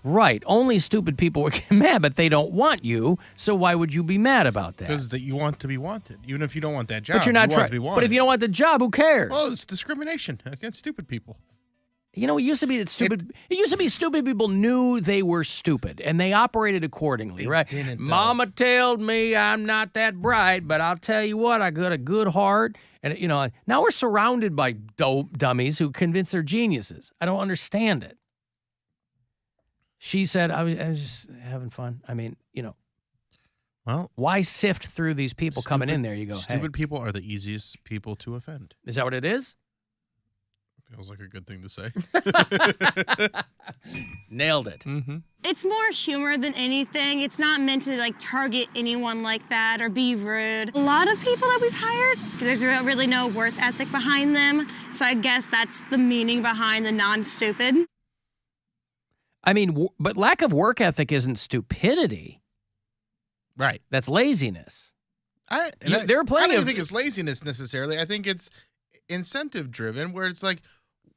Right. Only stupid people would get mad, but they don't want you. So why would you be mad about that? Because you want to be wanted, even if you don't want that job. But you're not trying to be wanted. But if you don't want the job, who cares? Well, it's discrimination against stupid people. You know, it used to be that stupid. It used to be stupid people knew they were stupid and they operated accordingly, right? Mama told me I'm not that bright, but I'll tell you what, I got a good heart. And now we're surrounded by dummies who convince they're geniuses. I don't understand it. She said, I was just having fun. I mean, well, why sift through these people coming in there? You go, stupid people are the easiest people to offend. Is that what it is? Feels like a good thing to say. Nailed it. Mm-hmm. It's more humor than anything. It's not meant to target anyone like that or be rude. A lot of people that we've hired, there's really no work ethic behind them. So I guess that's the meaning behind the non-stupid. I mean, but lack of work ethic isn't stupidity. Right. That's laziness. There are plenty I don't think it's laziness necessarily. I think it's incentive driven, where it's like,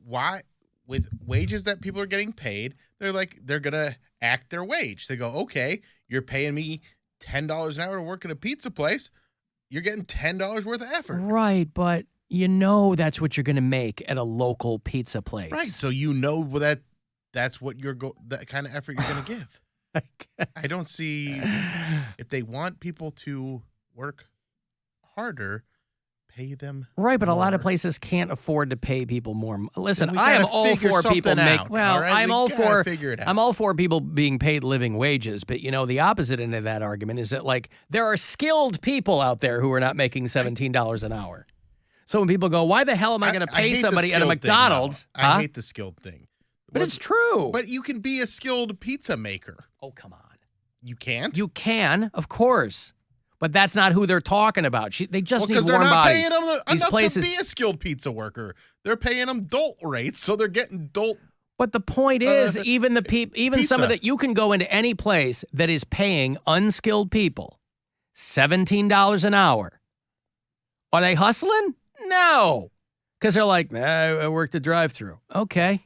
why with wages that people are getting paid, they're gonna act their wage. They go, okay, you're paying me $10 an hour to work at a pizza place. You're getting $10 worth of effort. Right, but that's what you're gonna make at a local pizza place. Right. So that's what that kind of effort you're gonna give. I don't see if they want people to work harder, pay them. Right, but more. a lot of places can't afford to pay people more. Listen, I am all for people make. Well, right? I'm all for figure it out. I'm all for people being paid living wages. But the opposite end of that argument is that there are skilled people out there who are not making $17 an hour. So when people go, why the hell am I going to pay somebody at a McDonald's? I hate the skilled thing. But it's true. But you can be a skilled pizza maker. Oh, come on. You can't? You can, of course. But that's not who they're talking about. They just need warm bodies. Because they're not bodies. paying them These enough places, to be a skilled pizza worker. They're paying them dolt rates, so they're getting dolt. But the point is, even some of that, you can go into any place that is paying unskilled people $17 an hour. Are they hustling? No. Because they're like, I work the drive-through. Okay.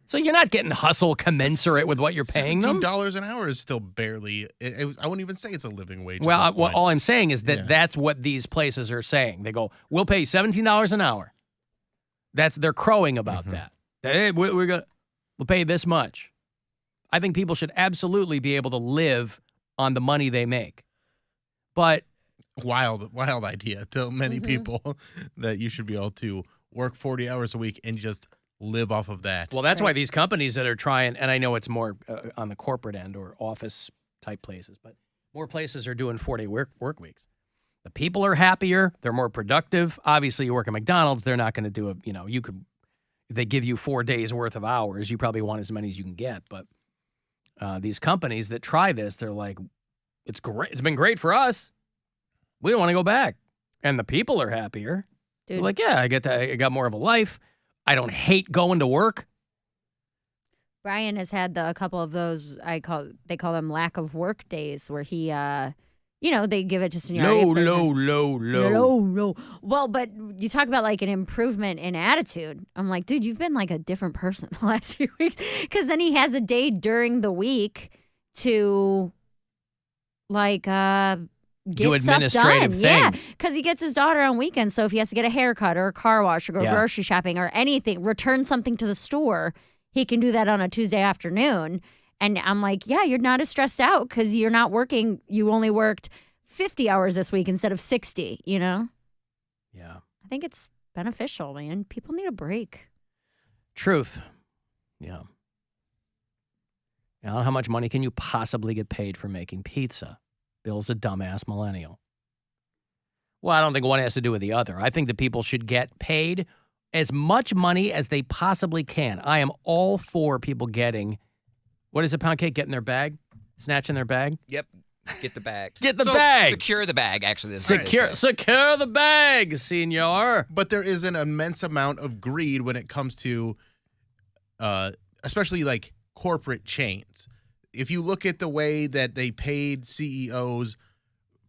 So you're not getting hustle commensurate with what you're paying them? $17 an hour is still barely, I wouldn't even say it's a living wage. Well, all I'm saying is that that's what these places are saying. They go, we'll pay $17 an hour. They're crowing about that. Hey, we'll pay this much. I think people should absolutely be able to live on the money they make. But wild idea to many people that you should be able to work 40 hours a week and just live off of that. Well, that's why these companies that are trying, and I know it's more on the corporate end or office type places, but more places are doing 4-day work weeks. The people are happier. They're more productive. Obviously, you work at McDonald's, they're not going to do if they give you 4 days worth of hours, you probably want as many as you can get. But these companies that try this, they're like, it's great. It's been great for us. We don't want to go back. And the people are happier. Dude. They're like, yeah, I got more of a life. I don't hate going to work. Brian has had a couple of those, they call them lack of work days, where he, they give it to seniority. Low. Well, but you talk about an improvement in attitude. I'm like, dude, you've been a different person the last few weeks. Because then he has a day during the week to do administrative things. Yeah, because he gets his daughter on weekends. So if he has to get a haircut or a car wash or go grocery shopping or anything, return something to the store, he can do that on a Tuesday afternoon. And I'm like, yeah, you're not as stressed out because you're not working. You only worked 50 hours this week instead of 60, Yeah. I think it's beneficial, man. People need a break. Truth. Yeah. Now, how much money can you possibly get paid for making pizza? Bill's a dumbass millennial. Well, I don't think one has to do with the other. I think that people should get paid as much money as they possibly can. I am all for people getting, what is it, Poundcake, get in their bag? Snatching their bag? Yep. Get the bag. Get the bag. Secure the bag, actually. Secure the bag, senor. But there is an immense amount of greed when it comes to, especially corporate chains. If you look at the way that they paid CEOs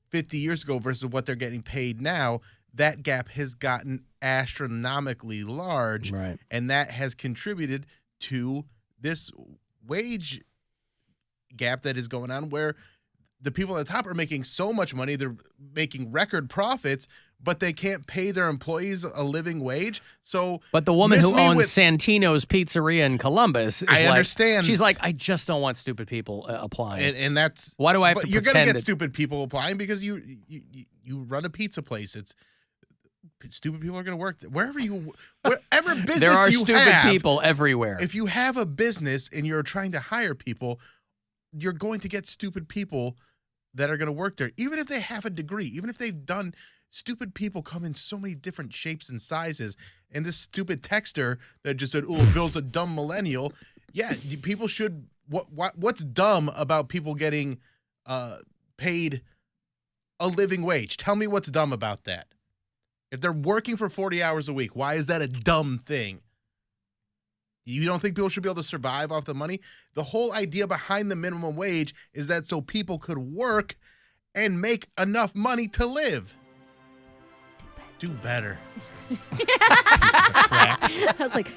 50 years ago versus what they're getting paid now, that gap has gotten astronomically large. Right. And that has contributed to this wage gap that is going on where the people at the top are making so much money, they're making record profits, but they can't pay their employees a living wage. So, but the woman who owns Santino's Pizzeria in Columbus, I understand. She's like, I just don't want stupid people applying. And that's why do I have to? You're gonna get stupid people applying because you run a pizza place. It's stupid people are gonna work wherever business there are you stupid have, people everywhere. If you have a business and you're trying to hire people, you're going to get stupid people that are going to work there, even if they have a degree, even if they've done. Stupid people come in so many different shapes and sizes. And this stupid texter that just said, "Oh, Bill's a dumb millennial." Yeah, people should. What's dumb about people getting paid a living wage? Tell me what's dumb about that. If they're working for 40 hours a week, why is that a dumb thing? You don't think people should be able to survive off the money? The whole idea behind the minimum wage is that so people could work and make enough money to live. Do better. I was like,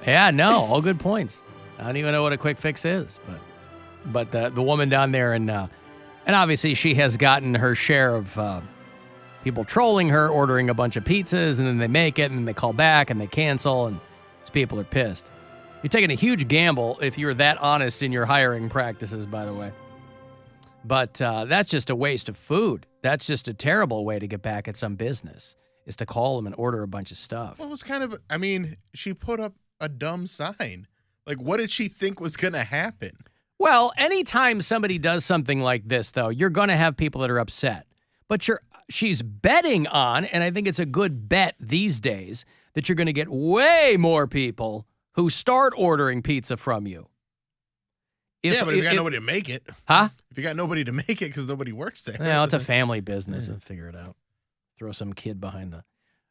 yeah, no, all good points. I don't even know what a quick fix is, but the woman down there and obviously she has gotten her share of people trolling her, ordering a bunch of pizzas, and then they make it, and then they call back, and they cancel, and these people are pissed. You're taking a huge gamble if you're that honest in your hiring practices, by the way. But that's just a waste of food. That's just a terrible way to get back at some business, is to call them and order a bunch of stuff. Well, it was kind of, I mean, she put up a dumb sign. Like, what did she think was going to happen? Well, anytime somebody does something like this, though, you're going to have people that are upset. But she's betting on, and I think it's a good bet these days, that you're going to get way more people who start ordering pizza from you. But if you got nobody to make it. Huh? If you got nobody to make it because nobody works there. Well, it's a family business and figure it out. Throw some kid behind the...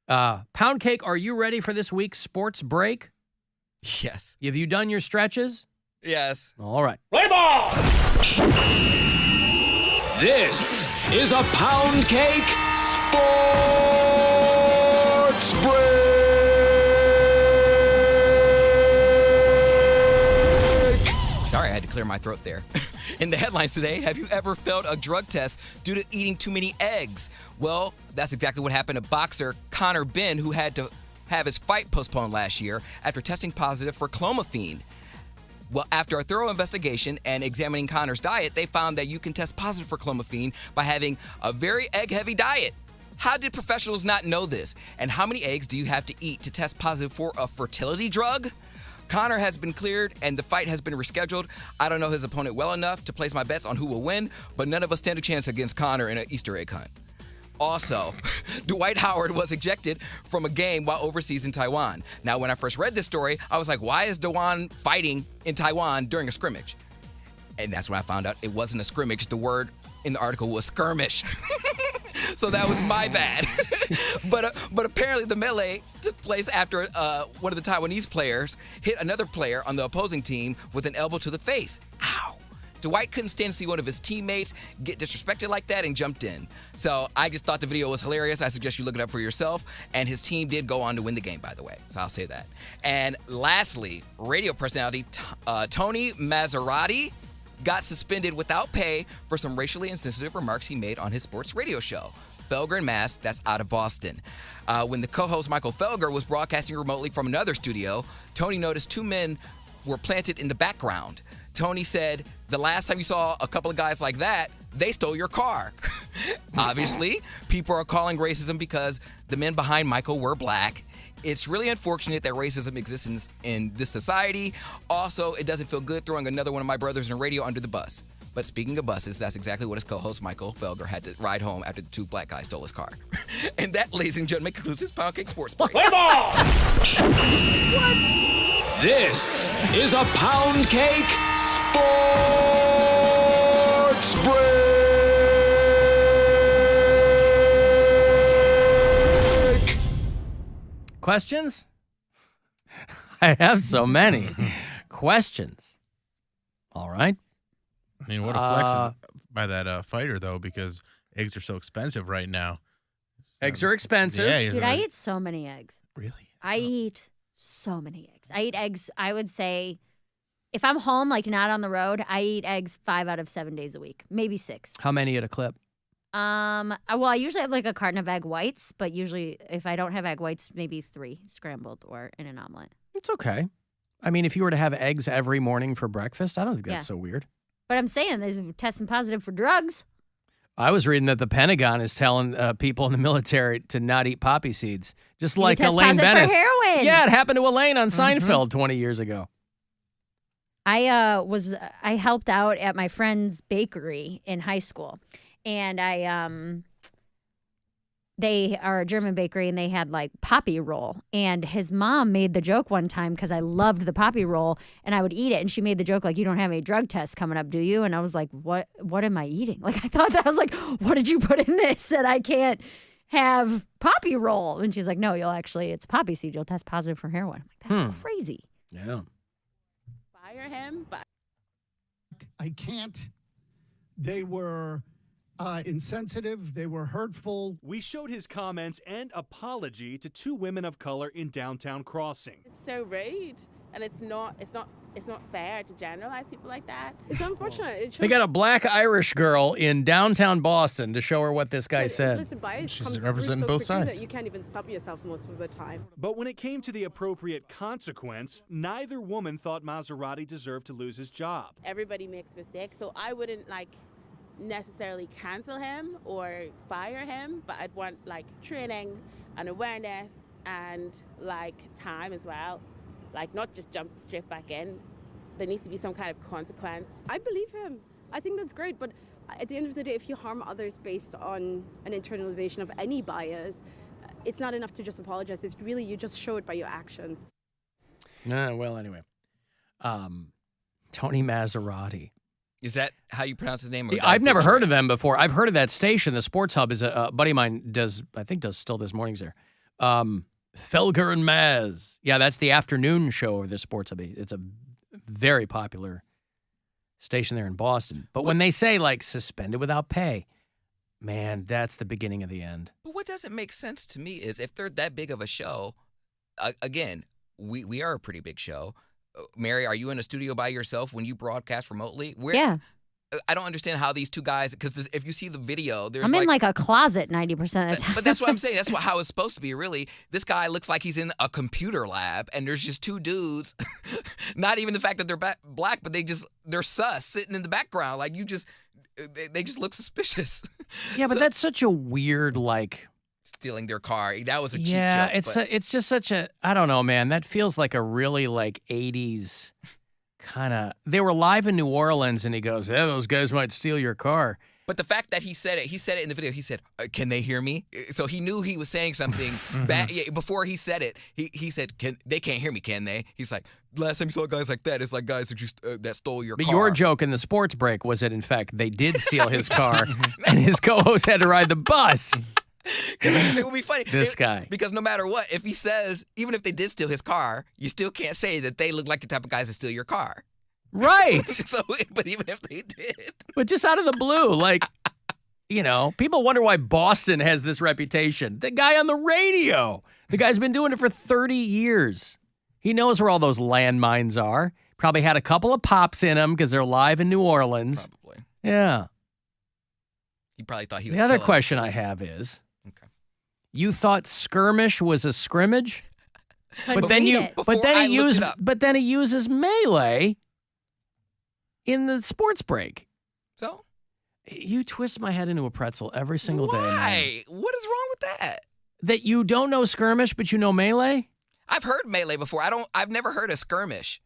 Poundcake, are you ready for this week's sports break? Yes. Have you done your stretches? Yes. All right. Play ball! This is a Poundcake Sports Break! Sorry, I had to clear my throat there. In the headlines today, have you ever failed a drug test due to eating too many eggs? Well, that's exactly what happened to boxer Conor Benn, who had to have his fight postponed last year after testing positive for clomiphene. Well, after a thorough investigation and examining Conor's diet, they found that you can test positive for clomiphene by having a very egg-heavy diet. How did professionals not know this? And how many eggs do you have to eat to test positive for a fertility drug? Conor has been cleared and the fight has been rescheduled. I don't know his opponent well enough to place my bets on who will win, but none of us stand a chance against Conor in an Easter egg hunt. Also, Dwight Howard was ejected from a game while overseas in Taiwan. Now, when I first read this story, I was like, why is Dewan fighting in Taiwan during a scrimmage? And that's when I found out it wasn't a scrimmage. The word in the article was skirmish. So that was my bad. But apparently the melee took place after one of the Taiwanese players hit another player on the opposing team with an elbow to the face. Ow! Dwight couldn't stand to see one of his teammates get disrespected like that and jumped in. So I just thought the video was hilarious. I suggest you look it up for yourself. And his team did go on to win the game, by the way. So I'll say that. And lastly, radio personality Tony Maserati got suspended without pay for some racially insensitive remarks he made on his sports radio show, Felger and Mass, that's out of Boston. When the co-host Michael Felger was broadcasting remotely from another studio, Tony noticed two men were planted in the background. Tony said, the last time you saw a couple of guys like that, they stole your car. Obviously, people are calling racism because the men behind Michael were black. It's really unfortunate that racism exists in this society. Also, it doesn't feel good throwing another one of my brothers in radio under the bus. But speaking of buses, that's exactly what his co-host Michael Felger had to ride home after the two black guys stole his car. And that, ladies and gentlemen, concludes this Poundcake Sports Break. Play ball! This is a Poundcake Sports Break. Questions? I have so many questions. All right. I mean, what a flex by that fighter, though, because eggs are so expensive right now. Eggs are expensive. Yeah, Dude, I eat so many eggs. Really? I eat so many eggs. I eat eggs, I would say, if I'm home, like not on the road, I eat eggs 5 out of 7 days a week, maybe 6. How many at a clip? Well, I usually have like a carton of egg whites, but usually if I don't have egg whites, maybe 3 scrambled or in an omelet. It's okay. I mean, if you were to have eggs every morning for breakfast, I don't think that's so weird. But I'm saying there's testing positive for drugs. I was reading that the Pentagon is telling people in the military to not eat poppy seeds, just like test Elaine positive Bennis. for heroin. Yeah, it happened to Elaine on Seinfeld 20 years ago. I helped out at my friend's bakery in high school, and they are a German bakery, and they had like poppy roll, and his mom made the joke one time because I loved the poppy roll and I would eat it, and she made the joke like, you don't have any drug tests coming up, do you? And I was like, what am I eating? Like I thought that, I was like, what did you put in this that I can't have poppy roll? And she's like, no, it's poppy seed, you'll test positive for heroin. I'm like, that's crazy. Yeah. Fire him, but I can't. They were insensitive. They were hurtful. We showed his comments and apology to 2 women of color in downtown Crossing. it's so rude, and it's not fair to generalize people like that. It's unfortunate. They got a black Irish girl in downtown Boston to show her what this guy said. Listen, bias She's comes representing through so both quickly sides. that you can't even stop yourself most of the time. But when it came to the appropriate consequence, neither woman thought Maserati deserved to lose his job. Everybody makes mistakes, so I wouldn't necessarily cancel him or fire him, but I'd want training and awareness and time as well, not just jump straight back in. There needs to be some kind of consequence. I believe him. I think that's great, but at the end of the day, if you harm others based on an internalization of any bias, it's not enough to just apologize. It's really, you just show it by your actions. Well, anyway. Tony Maserati. Is that how you pronounce his name? Or I've never heard of them before. I've heard of that station. The Sports Hub is a buddy of mine still does mornings there. Felger and Maz. Yeah, that's the afternoon show of the Sports Hub. It's a very popular station there in Boston. But when they say suspended without pay, man, that's the beginning of the end. But what doesn't make sense to me is if they're that big of a show, again, we are a pretty big show. Mary, are you in a studio by yourself when you broadcast remotely? Yeah. I don't understand how these 2 guys, because if you see the video, there's I'm in a closet 90% of the time. But that's what I'm saying. That's how it's supposed to be, really. This guy looks like he's in a computer lab, and there's just 2 dudes. Not even the fact that they're black, but they're sus sitting in the background. They just look suspicious. Yeah, but that's such a weird stealing their car. That was a cheap joke. Yeah, it's just such a, I don't know, man. That feels like a really 80s kind of. They were live in New Orleans, and he goes, "Yeah, those guys might steal your car." But the fact that he said it in the video, he said, "Can they hear me?" So he knew he was saying something before he said it. He said, "They can't hear me, can they?" He's like, "Last time you saw guys like that, it's like guys that stole your car." But your joke in the sports break was that, in fact, they did steal his car, and his co-host had to ride the bus. It would be funny. This guy. Because no matter what, if he says, even if they did steal his car, you still can't say that they look like the type of guys that steal your car. Right. But even if they did. But just out of the blue, people wonder why Boston has this reputation. The guy on the radio. The guy's been doing it for 30 years. He knows where all those landmines are. Probably had a couple of pops in him because they're live in New Orleans. Probably. Yeah. He probably thought he was The other killing question I have is, Okay. you thought skirmish was a scrimmage? But then he uses melee in the sports break. So? You twist my head into a pretzel every single day. Why? What is wrong with that? That you don't know skirmish, but you know melee? I've heard melee before. I've never heard of skirmish.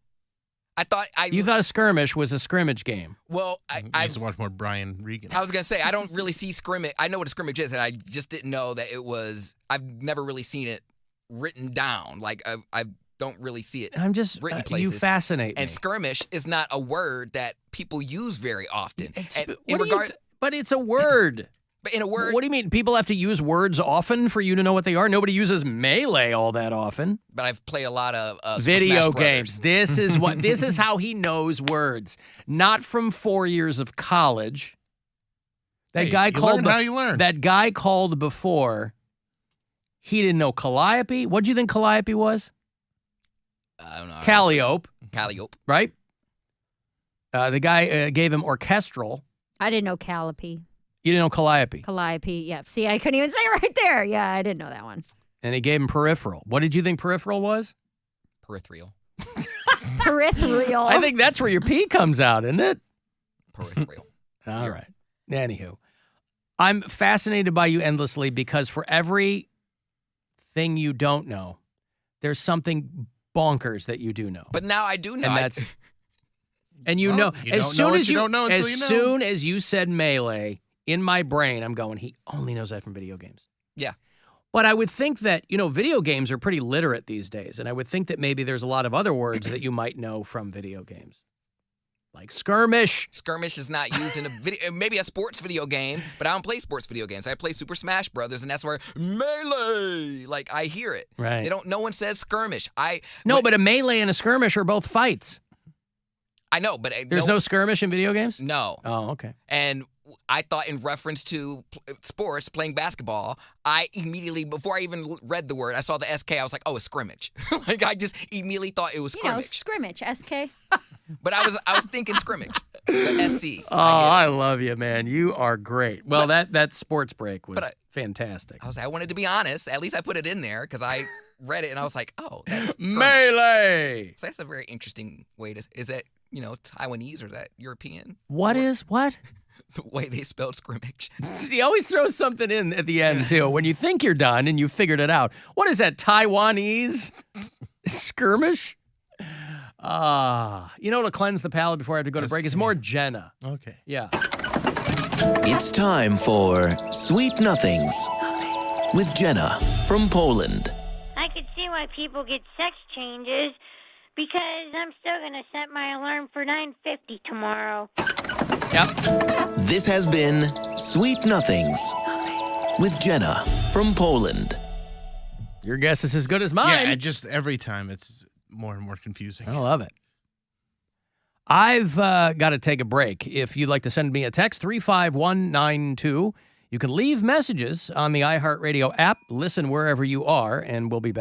You thought a skirmish was a scrimmage game. Well, I used to watch more Brian Regan. I was going to say, I don't really see scrimmage. I know what a scrimmage is, and I just didn't know that it was, I've never really seen it written down. I don't really see it I'm just, written places. you fascinate me. And skirmish is not a word that people use very often. But it's a word. But in a word. What do you mean? People have to use words often for you to know what they are? Nobody uses melee all that often. But I've played a lot of video Smash games. Brothers. This is how he knows words. Not from 4 years of college. That guy called. How you learn. That guy called before. He didn't know Calliope. What do you think Calliope was? I don't know. Calliope. Calliope. Right? The guy gave him orchestral. I didn't know calliope. You didn't know calliope. Calliope, yeah. See, I couldn't even say it right there. Yeah, I didn't know that one. And he gave him peripheral. What did you think peripheral was? Peripheral. Peripheral. I think that's where your pee comes out, isn't it? Peripheral. All right. Anywho, I'm fascinated by you endlessly because for every thing you don't know, there's something bonkers that you do know. But now I do know. And that's and you know as soon as you said melee, in my brain I'm going, he only knows that from video games. Yeah. But I would think that, video games are pretty literate these days, and I would think that maybe there's a lot of other words that you might know from video games. Like skirmish. Skirmish is not used in a video, maybe a sports video game, but I don't play sports video games. I play Super Smash Brothers, and that's where melee, like I hear it. Right. No one says skirmish. But a melee and a skirmish are both fights. I know, but there's no skirmish in video games? No. Oh, okay. And I thought in reference to sports, playing basketball, I immediately, before I even read the word, I saw the SK, I was like, oh, it's scrimmage. Like, I just immediately thought it was scrimmage. Scrimmage, SK. But I was thinking scrimmage, the SC. Oh, I love you, man. You are great. Well, that sports break was fantastic. I was like, I wanted to be honest. At least I put it in there because I read it and I was like, oh, that's skirmish. Melee. So that's a very interesting way to, is that, Taiwanese or is that European? What? The way they spelled scrimmage. He always throws something in at the end, too. When you think you're done and you figured it out. What is that, Taiwanese skirmish? To cleanse the palate before I have to go to break? It's more Jenna. Okay. Yeah. It's time for Sweet Nothings with Jenna from Poland. I could see why people get sex changes because I'm still going to set my alarm for 9:50 tomorrow. Yep. This has been Sweet Nothings with Jenna from Poland. Your guess is as good as mine. Yeah, just every time it's more and more confusing. I love it. I've got to take a break. If you'd like to send me a text, 35192. You can leave messages on the iHeartRadio app. Listen wherever you are, and we'll be back.